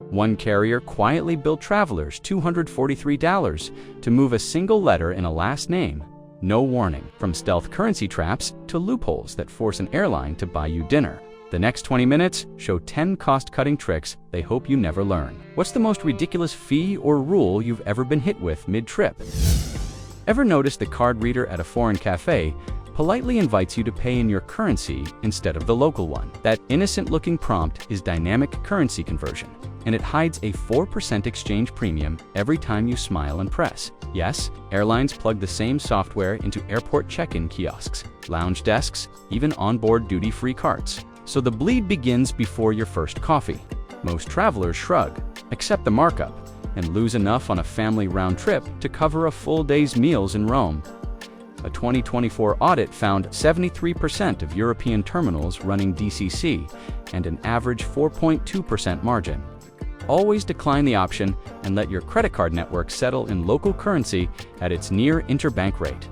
One carrier quietly billed travelers $243 to move a single letter in a last name. No warning. From stealth currency traps to loopholes that force an airline to buy you dinner. The next 20 minutes show 10 cost-cutting tricks they hope you never learn. What's the most ridiculous fee or rule you've ever been hit with mid-trip? Ever notice the card reader at a foreign cafe politely invites you to pay in your currency instead of the local one? That innocent-looking prompt is dynamic currency conversion, and it hides a 4% exchange premium every time you smile and press. Yes, airlines plug the same software into airport check-in kiosks, lounge desks, even onboard duty-free carts. So the bleed begins before your first coffee. Most travelers shrug, accept the markup, and lose enough on a family round trip to cover a full day's meals in Rome. A 2024 audit found 73% of European terminals running DCC and an average 4.2% margin. Always decline the option and let your credit card network settle in local currency at its near interbank rate.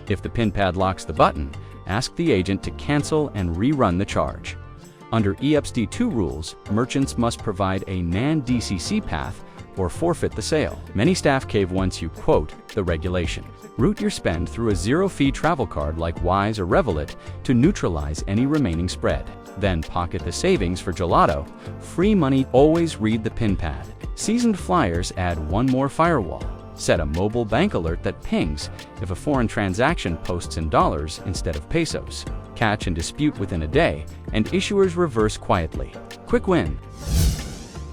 If the PIN pad locks the button, ask the agent to cancel and rerun the charge. Under EPSD2 rules, merchants must provide a non-DCC path or forfeit the sale. Many staff cave once you quote the regulation. Route your spend through a zero-fee travel card like Wise or Revolut to neutralize any remaining spread. Then pocket the savings for gelato. Free money. Always read the PIN pad. Seasoned flyers add one more firewall. Set a mobile bank alert that pings if a foreign transaction posts in dollars instead of pesos. Catch and dispute within a day, and issuers reverse quietly. Quick win.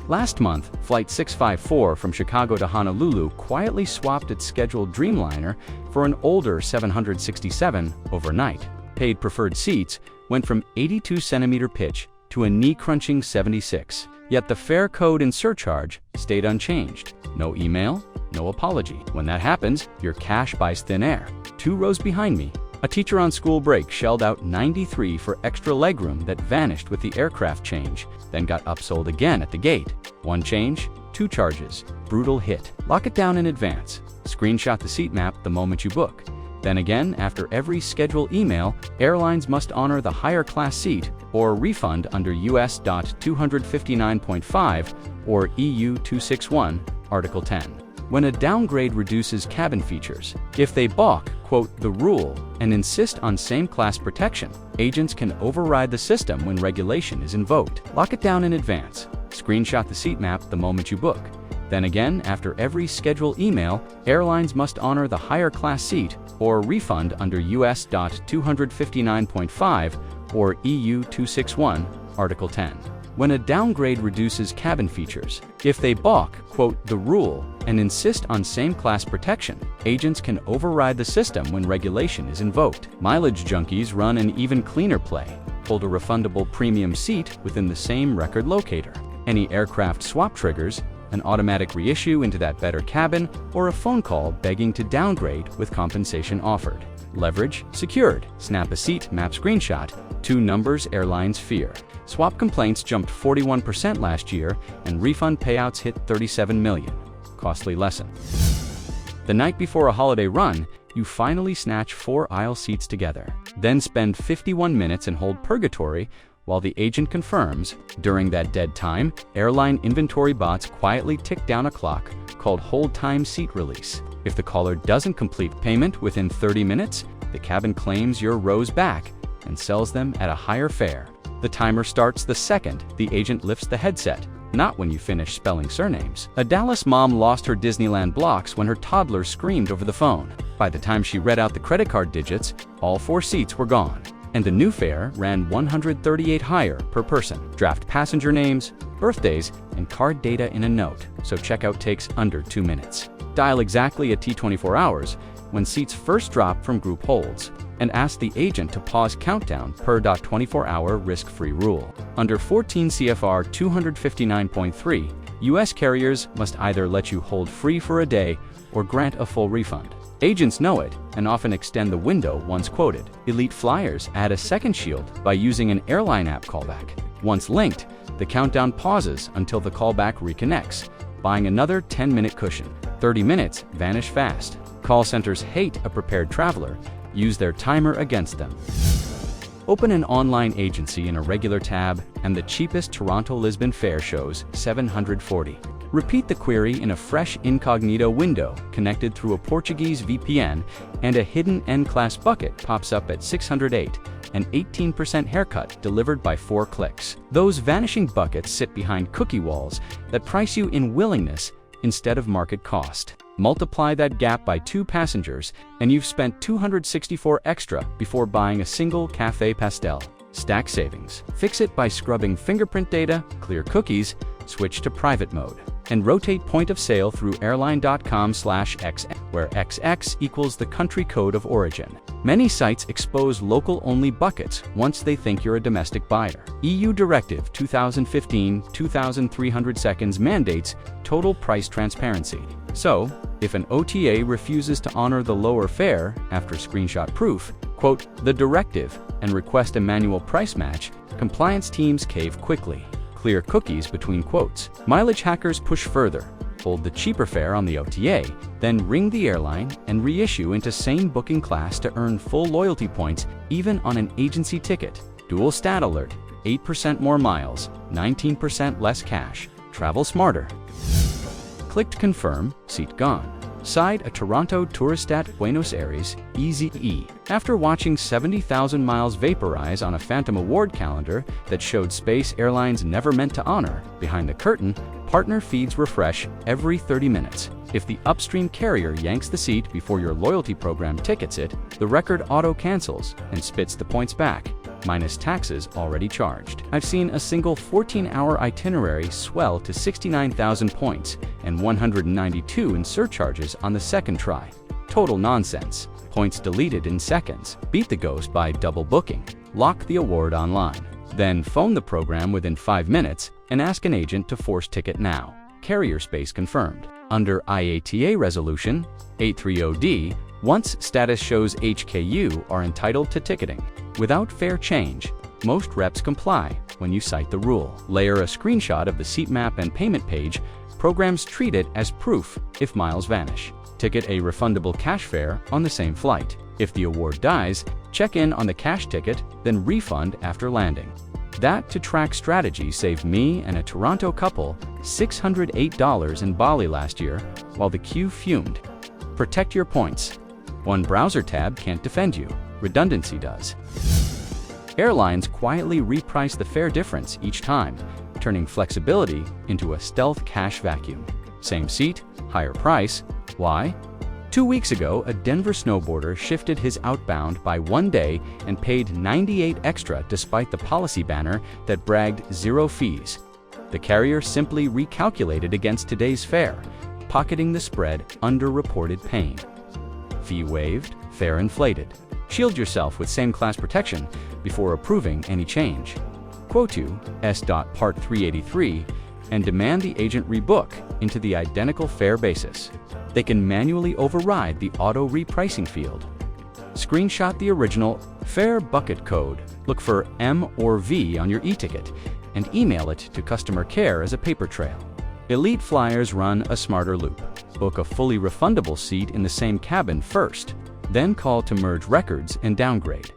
Last month, Flight 654 from Chicago to Honolulu quietly swapped its scheduled Dreamliner for an older 767 overnight. Paid preferred seats went from 82-centimeter pitch to a knee-crunching 76. Yet the fare code and surcharge stayed unchanged. No email, no apology. When that happens, your cash buys thin air. 2 rows behind me, a teacher on school break shelled out $93 for extra legroom that vanished with the aircraft change, then got upsold again at the gate. 1 change, 2 charges. Brutal hit. Lock it down in advance. Screenshot the seat map the moment you book. Then again, after every schedule email, airlines must honor the higher class seat or refund under US.259.5 or EU 261, Article 10. When a downgrade reduces cabin features, if they balk, quote, the rule, and insist on same class protection, agents can override the system when regulation is invoked. Lock it down in advance. Screenshot the seat map the moment you book. Then again, after every schedule email, airlines must honor the higher class seat or refund under US.259.5 or EU 261, Article 10. When a downgrade reduces cabin features, if they balk, quote, the rule, and insist on same class protection, agents can override the system when regulation is invoked. Mileage junkies run an even cleaner play. Hold a refundable premium seat within the same record locator. Any aircraft swap triggers an automatic reissue into that better cabin, or a phone call begging to downgrade with compensation offered. Leverage secured. Snap a seat map screenshot. 2 numbers airlines fear. Swap complaints jumped 41% last year, and refund payouts hit $37 million. Costly lesson. The night before a holiday run, you finally snatch 4 aisle seats together. Then spend 51 minutes and hold purgatory while the agent confirms. During that dead time, airline inventory bots quietly tick down a clock called hold time seat release. If the caller doesn't complete payment within 30 minutes, the cabin claims your rows back and sells them at a higher fare. The timer starts the second the agent lifts the headset, not when you finish spelling surnames. A Dallas mom lost her Disneyland blocks when her toddler screamed over the phone. By the time she read out the credit card digits, all 4 seats were gone, and the new fare ran $138 higher per person. Draft passenger names, birthdays, and card data in a note, so checkout takes under 2 minutes. Dial exactly at T24 hours when seats first drop from group holds, and ask the agent to pause countdown per 24-hour risk-free rule. Under 14 CFR 259.3, U.S. carriers must either let you hold free for a day or grant a full refund. Agents know it and often extend the window once quoted. Elite flyers add a second shield by using an airline app callback. Once linked, the countdown pauses until the callback reconnects, buying another 10-minute cushion. 30 minutes vanish fast. Call centers hate a prepared traveler. Use their timer against them. Open an online agency in a regular tab, and the cheapest Toronto-Lisbon fare shows $740. Repeat the query in a fresh incognito window connected through a Portuguese VPN, and a hidden N-class bucket pops up at $608, an 18% haircut delivered by 4 clicks. Those vanishing buckets sit behind cookie walls that price you in willingness instead of market cost. Multiply that gap by 2 passengers, and you've spent $264 extra before buying a single café pastel. Stack savings. Fix it by scrubbing fingerprint data, clear cookies, switch to private mode, and rotate point of sale through airline.com/XX, where XX equals the country code of origin. Many sites expose local-only buckets once they think you're a domestic buyer. EU Directive 2015-2300 seconds mandates total price transparency. So, if an OTA refuses to honor the lower fare after screenshot proof, quote the directive, and request a manual price match, compliance teams cave quickly. Clear cookies between quotes. Mileage hackers push further. Hold the cheaper fare on the OTA, then ring the airline and reissue into same booking class to earn full loyalty points even on an agency ticket. Dual stat alert. 8% more miles, 19% less cash. Travel smarter. Clicked confirm, seat gone. Side a Toronto Touristat Buenos Aires, EZE. After watching 70,000 miles vaporize on a phantom award calendar that showed space airlines never meant to honor, behind the curtain, partner feeds refresh every 30 minutes. If the upstream carrier yanks the seat before your loyalty program tickets it, the record auto-cancels and spits the points back, minus taxes already charged. I've seen a single 14-hour itinerary swell to 69,000 points and 192 in surcharges on the second try. Total nonsense. Points deleted in seconds. Beat the ghost by double booking. Lock the award online. Then phone the program within 5 minutes and ask an agent to force ticket now. Carrier space confirmed. Under IATA Resolution 830D, once status shows HKU are entitled to ticketing. Without fare change, most reps comply when you cite the rule. Layer a screenshot of the seat map and payment page. Programs treat it as proof if miles vanish. Ticket a refundable cash fare on the same flight. If the award dies, check in on the cash ticket, then refund after landing. That to-track strategy saved me and a Toronto couple $608 in Bali last year while the queue fumed. Protect your points. One browser tab can't defend you. Redundancy does. Airlines quietly reprice the fare difference each time, turning flexibility into a stealth cash vacuum. Same seat, higher price. Why? 2 weeks ago, a Denver snowboarder shifted his outbound by 1 day and paid $98 extra despite the policy banner that bragged 0 fees. The carrier simply recalculated against today's fare, pocketing the spread under reported pain. Fee waived, fare inflated. Shield yourself with same-class protection before approving any change. Quotu S.Part 383 and demand the agent rebook into the identical fare basis. They can manually override the auto repricing field. Screenshot the original fare bucket code, look for M or V on your e-ticket, and email it to customer care as a paper trail. Elite flyers run a smarter loop. Book a fully refundable seat in the same cabin first, then call to merge records and downgrade.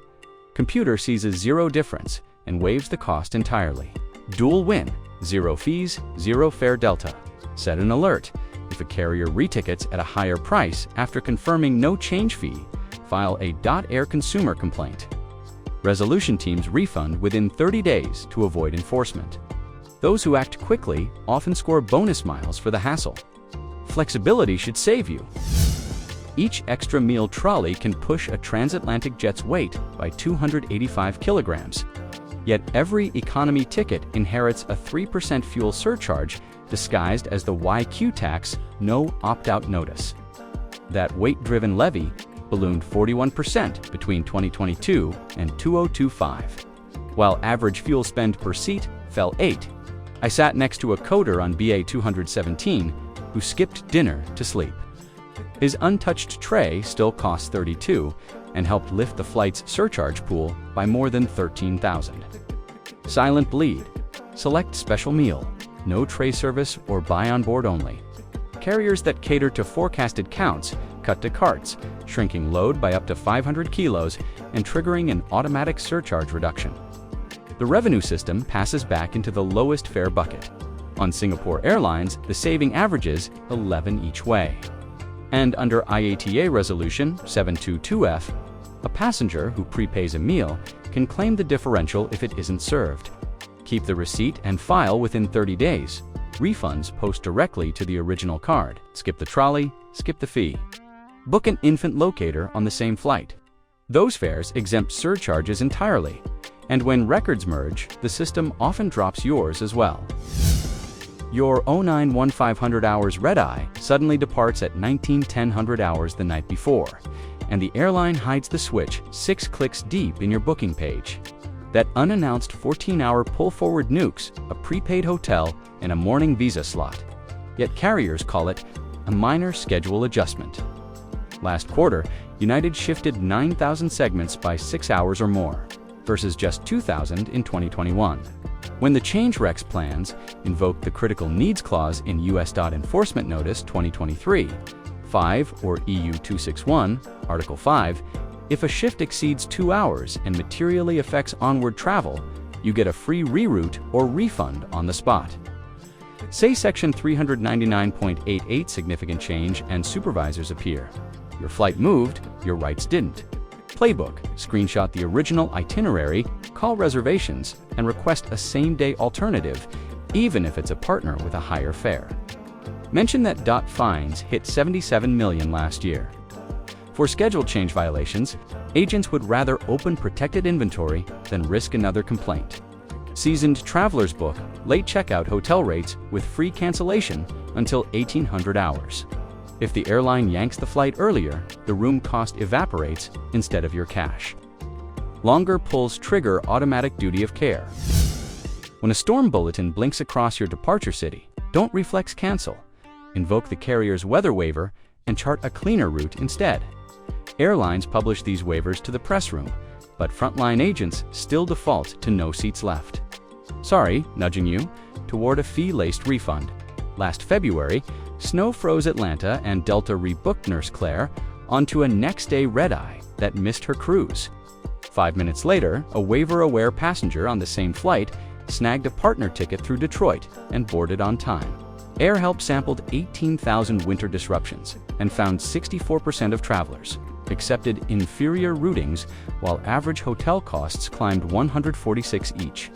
Computer sees a 0 difference and waives the cost entirely. Dual win, 0 fees, 0 fare delta. Set an alert. If a carrier retickets at a higher price after confirming no change fee, file a .air consumer complaint. Resolution teams refund within 30 days to avoid enforcement. Those who act quickly often score bonus miles for the hassle. Flexibility should save you. Each extra meal trolley can push a transatlantic jet's weight by 285 kilograms. Yet every economy ticket inherits a 3% fuel surcharge disguised as the YQ tax, no opt-out notice. That weight-driven levy ballooned 41% between 2022 and 2025, while average fuel spend per seat fell 8. I sat next to a coder on BA 217 who skipped dinner to sleep. His untouched tray still cost $32 and helped lift the flight's surcharge pool by more than $13,000. Silent bleed. Select special meal. No tray service or buy on board only. Carriers that cater to forecasted counts cut to carts, shrinking load by up to 500 kilos and triggering an automatic surcharge reduction. The revenue system passes back into the lowest fare bucket. On Singapore Airlines, the saving averages 11 each way. And under IATA Resolution 722F, a passenger who prepays a meal can claim the differential if it isn't served. Keep the receipt and file within 30 days. Refunds post directly to the original card. Skip the trolley, skip the fee. Book an infant locator on the same flight. Those fares exempt surcharges entirely, and when records merge, the system often drops yours as well. Your 09-1500 hours red-eye suddenly departs at 19-1000 hours the night before, and the airline hides the switch 6 clicks deep in your booking page. That unannounced 14-hour pull-forward nukes a prepaid hotel and a morning visa slot. Yet carriers call it a minor schedule adjustment. Last quarter, United shifted 9,000 segments by 6 hours or more, versus just 2,000 in 2021. When the change recs plans invoked the Critical Needs Clause in U.S. Enforcement Notice 2023, 5 or EU 261, Article 5, if a shift exceeds 2 hours and materially affects onward travel, you get a free reroute or refund on the spot. Say Section 399.88 significant change and supervisors appear. Your flight moved, your rights didn't. Playbook, screenshot the original itinerary, call reservations, and request a same-day alternative, even if it's a partner with a higher fare. Mention that fines hit 77 million last year. For schedule change violations, agents would rather open protected inventory than risk another complaint. Seasoned travelers book late checkout hotel rates with free cancellation until 1800 hours. If the airline yanks the flight earlier, the room cost evaporates instead of your cash. Longer pulls trigger automatic duty of care. When a storm bulletin blinks across your departure city, don't reflex cancel. Invoke the carrier's weather waiver and chart a cleaner route instead. Airlines publish these waivers to the press room, but frontline agents still default to no seats left. Sorry, nudging you toward a fee-laced refund. Last February, snow froze Atlanta and Delta rebooked Nurse Claire onto a next-day red-eye that missed her cruise. 5 minutes later, a waiver-aware passenger on the same flight snagged a partner ticket through Detroit and boarded on time. AirHelp sampled 18,000 winter disruptions and found 64% of travelers accepted inferior routings while average hotel costs climbed 146 each.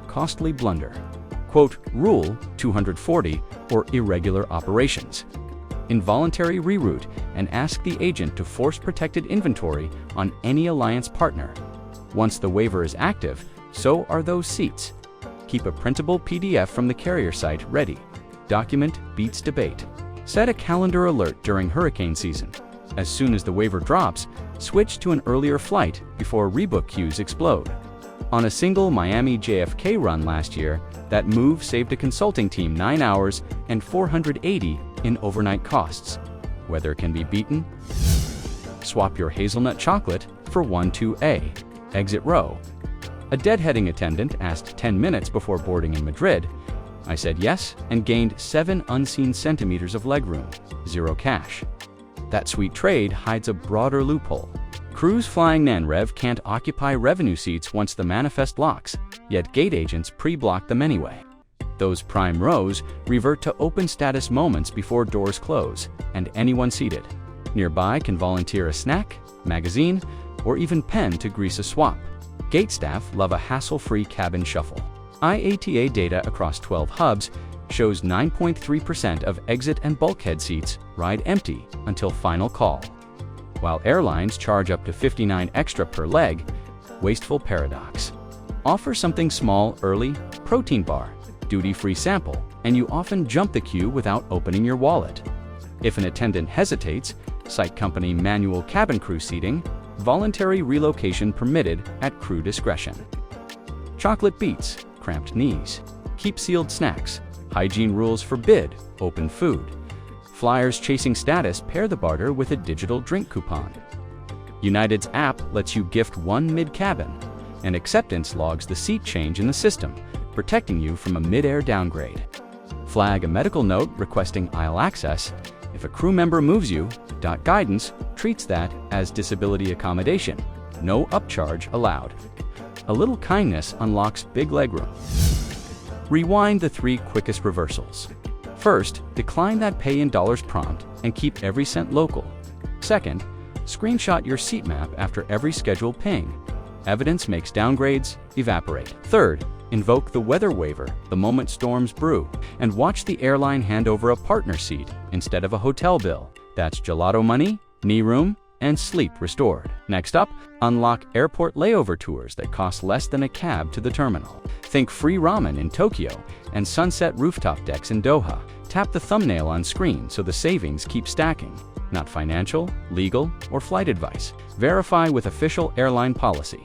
Costly blunder. Quote, Rule 240 or irregular operations. Involuntary reroute and ask the agent to force protected inventory on any alliance partner. Once the waiver is active, so are those seats. Keep a printable PDF from the carrier site ready. Document beats debate. Set a calendar alert during hurricane season. As soon as the waiver drops, switch to an earlier flight before rebook queues explode. On a single Miami JFK run last year, that move saved a consulting team 9 hours and $480 in overnight costs. Weather can be beaten? Swap your hazelnut chocolate for 12A. Exit row. A deadheading attendant asked 10 minutes before boarding in Madrid. I said yes and gained 7 unseen centimeters of legroom, 0 cash. That sweet trade hides a broader loophole. Cruise flying NanRev can't occupy revenue seats once the manifest locks, yet gate agents pre-block them anyway. Those prime rows revert to open status moments before doors close, and anyone seated nearby can volunteer a snack, magazine, or even pen to grease a swap. Gate staff love a hassle-free cabin shuffle. IATA data across 12 hubs shows 9.3% of exit and bulkhead seats ride empty until final call. While airlines charge up to $59 extra per leg, wasteful paradox. Offer something small early, protein bar, duty-free sample, and you often jump the queue without opening your wallet. If an attendant hesitates, cite company manual cabin crew seating, voluntary relocation permitted at crew discretion. Chocolate beets, cramped knees. Keep sealed snacks. Hygiene rules forbid open food. Flyers chasing status pair the barter with a digital drink coupon. United's app lets you gift one mid-cabin, and acceptance logs the seat change in the system, protecting you from a mid-air downgrade. Flag a medical note requesting aisle access. If If a crew member moves you, Guidance treats that as disability accommodation. No upcharge allowed. A little kindness unlocks big legroom. Rewind the 3 quickest reversals. First, decline that pay in dollars prompt and keep every cent local. Second, screenshot your seat map after every scheduled ping. Evidence makes downgrades evaporate. Third, invoke the weather waiver the moment storms brew, and watch the airline hand over a partner seat instead of a hotel bill. That's gelato money, knee room, and sleep restored. Next up, unlock airport layover tours that cost less than a cab to the terminal. Think free ramen in Tokyo and sunset rooftop decks in Doha. Tap the thumbnail on screen so the savings keep stacking. Not financial, legal, or flight advice. Verify with official airline policy.